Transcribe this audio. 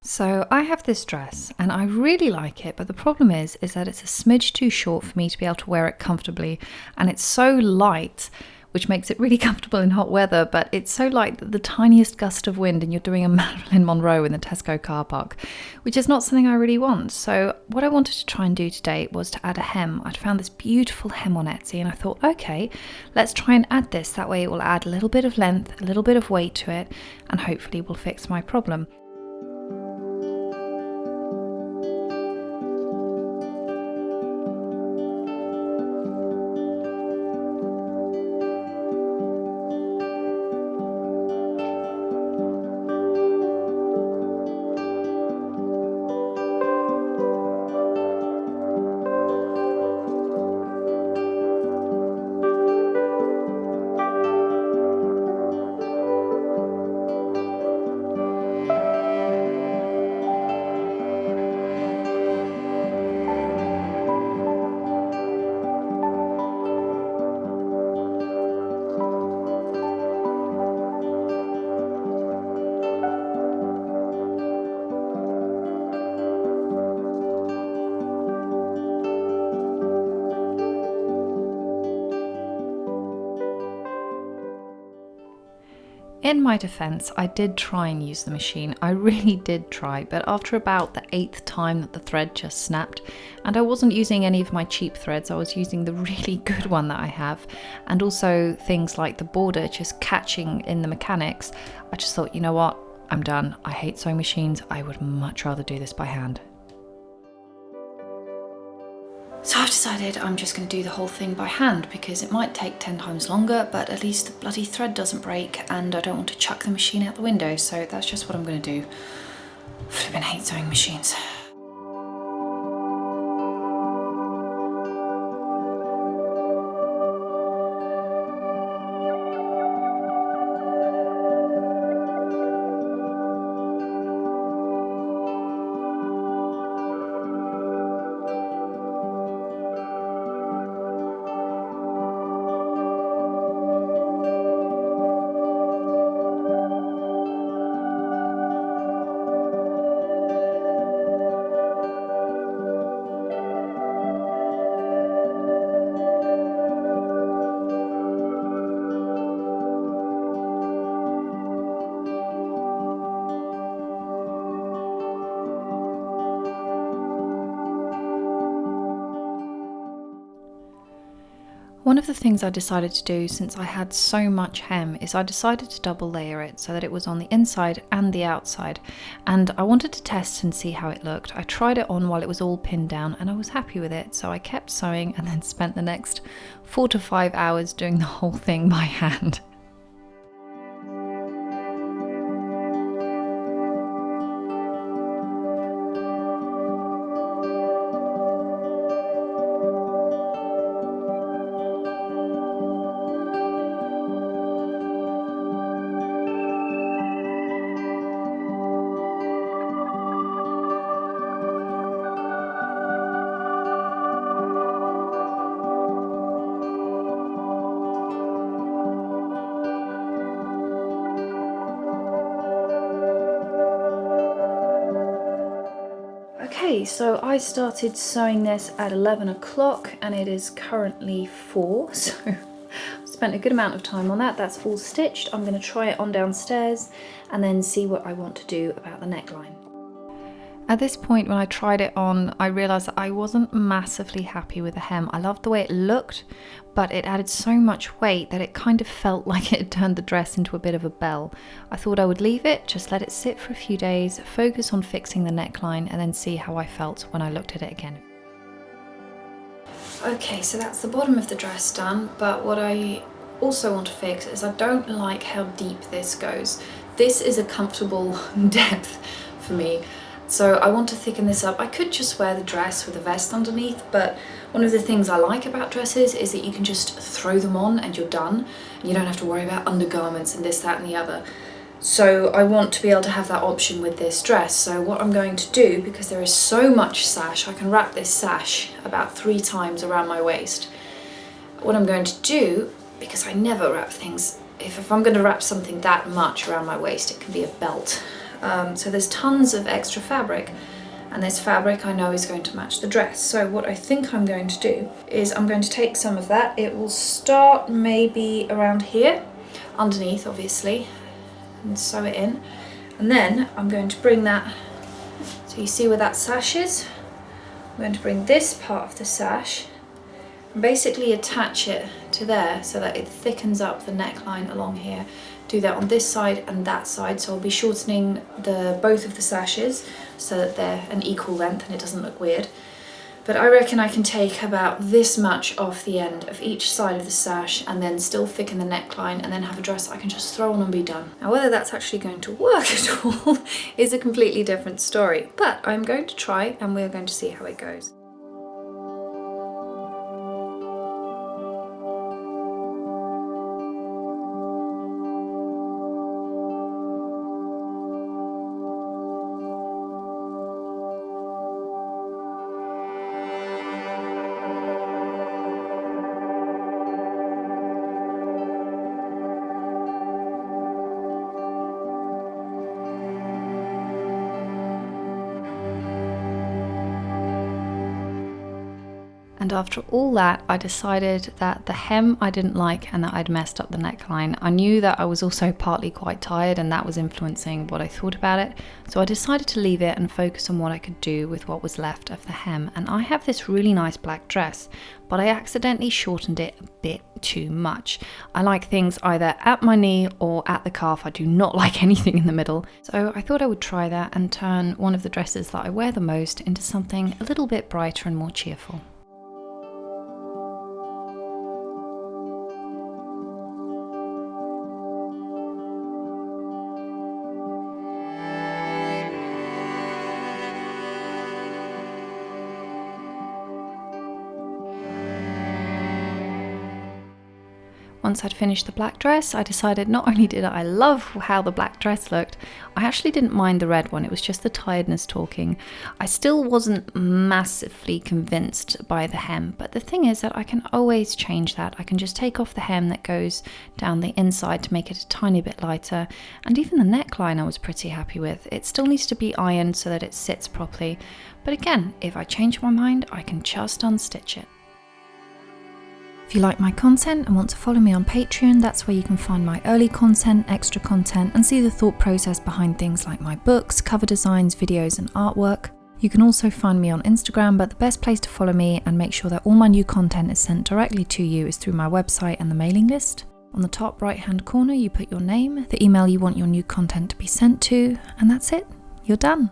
So I have this dress and I really like it, but the problem is that it's a smidge too short for me to be able to wear it comfortably, and it's so light, which makes it really comfortable in hot weather, but it's so light that the tiniest gust of wind and you're doing a Marilyn Monroe in the Tesco car park, which is not something I really want. So what I wanted to try and do today was to add a hem. I'd found this beautiful hem on Etsy and I thought, okay, let's try and add this. That way it will add a little bit of length, a little bit of weight to it, and hopefully will fix my problem. In my defense, I did try and use the machine. I really did try, but after about the 8th time that the thread just snapped, and I wasn't using any of my cheap threads, I was using the really good one that I have, and also things like the border just catching in the mechanics, I just thought, you know what, I'm done. I hate sewing machines. I would much rather do this by hand. So I've decided I'm just going to do the whole thing by hand because it might take 10 times longer, but at least the bloody thread doesn't break and I don't want to chuck the machine out the window, so that's just what I'm going to do. Flippin' hate sewing machines. One of the things I decided to do since I had so much hem is I decided to double layer it so that it was on the inside and the outside, and I wanted to test and see how it looked. I tried it on while it was all pinned down and I was happy with it, so I kept sewing and then spent the next 4 to 5 hours doing the whole thing by hand. Okay, so I started sewing this at 11 o'clock and it is currently 4, so I spent a good amount of time on that. That's all stitched. I'm going to try it on downstairs and then see what I want to do about the neckline. At this point, when I tried it on, I realised that I wasn't massively happy with the hem. I loved the way it looked, but it added so much weight that it kind of felt like it had turned the dress into a bit of a bell. I thought I would leave it, just let it sit for a few days, focus on fixing the neckline, and then see how I felt when I looked at it again. Okay, so that's the bottom of the dress done, but what I also want to fix is I don't like how deep this goes. This is a comfortable depth for me. So I want to thicken this up. I could just wear the dress with a vest underneath, but one of the things I like about dresses is that you can just throw them on and you're done. You don't have to worry about undergarments and this, that and the other. So I want to be able to have that option with this dress. So what I'm going to do, because there is so much sash, I can wrap this sash about 3 times around my waist. What I'm going to do, because I never wrap things, if I'm going to wrap something that much around my waist, it can be a belt. So there's tons of extra fabric, and this fabric I know is going to match the dress. So what I think I'm going to do is I'm going to take some of that. It will start maybe around here, underneath obviously, and sew it in. And then I'm going to bring that, so you see where that sash is? I'm going to bring this part of the sash and basically attach it to there so that it thickens up the neckline along here. Do that on this side and that side, so I'll be shortening both of the sashes so that they're an equal length and it doesn't look weird. But I reckon I can take about this much off the end of each side of the sash and then still thicken the neckline and then have a dress I can just throw on and be done. Now whether that's actually going to work at all is a completely different story, but I'm going to try and we're going to see how it goes. And after all that, I decided that the hem I didn't like and that I'd messed up the neckline. I knew that I was also partly quite tired and that was influencing what I thought about it. So I decided to leave it and focus on what I could do with what was left of the hem. And I have this really nice black dress, but I accidentally shortened it a bit too much. I like things either at my knee or at the calf. I do not like anything in the middle. So I thought I would try that and turn one of the dresses that I wear the most into something a little bit brighter and more cheerful. Once I'd finished the black dress, I decided not only did I love how the black dress looked, I actually didn't mind the red one. It was just the tiredness talking. I still wasn't massively convinced by the hem, but the thing is that I can always change that. I can just take off the hem that goes down the inside to make it a tiny bit lighter, and even the neckline I was pretty happy with. It still needs to be ironed so that it sits properly, but again, if I change my mind, I can just unstitch it. If you like my content and want to follow me on Patreon, that's where you can find my early content, extra content, and see the thought process behind things like my books, cover designs, videos, and artwork. You can also find me on Instagram, but the best place to follow me and make sure that all my new content is sent directly to you is through my website and the mailing list. On the top right-hand corner, you put your name, the email you want your new content to be sent to, and that's it. You're done.